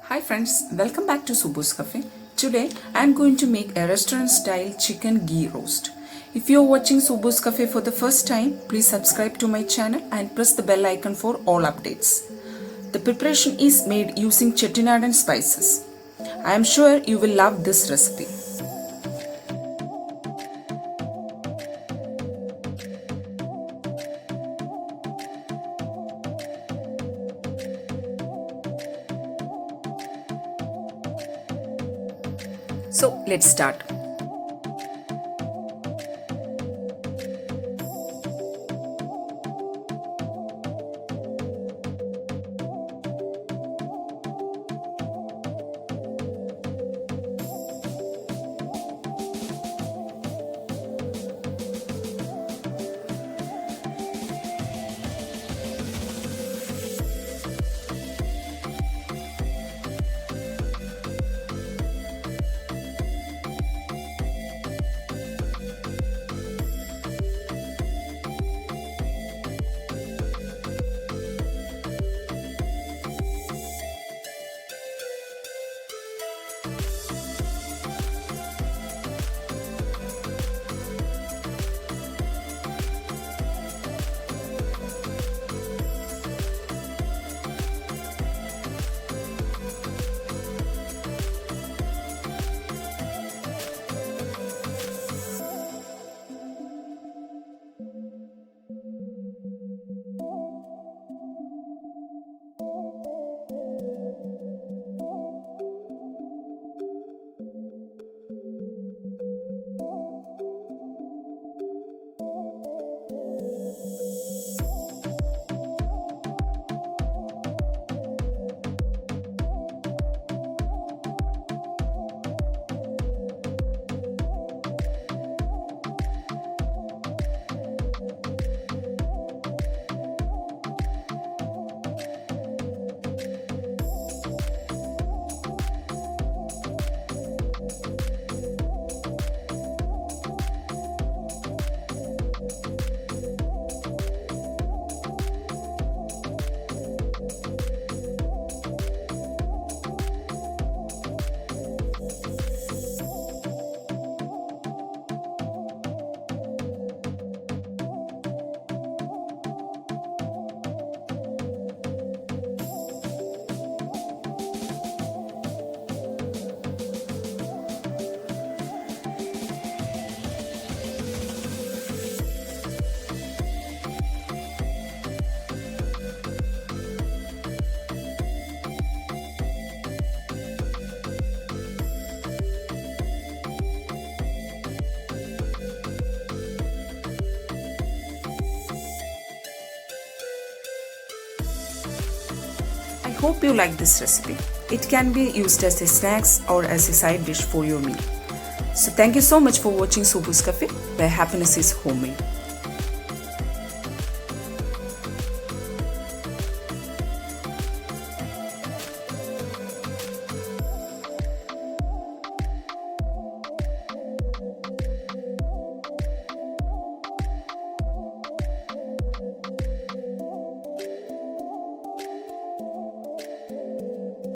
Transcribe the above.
Hi friends, welcome back to Subhu's Cafe. Today I am going to make a restaurant style chicken ghee roast. If you are watching Subhu's Cafe for the first time, please subscribe to my channel and press the bell icon for all updates. The preparation is made using chettinad and spices. I am sure you will love this recipe. So let's start. I hope you like this recipe. It can be used as a snacks or as a side dish for your meal. So thank you so much for watching Subhu's Cafe, where happiness is homemade.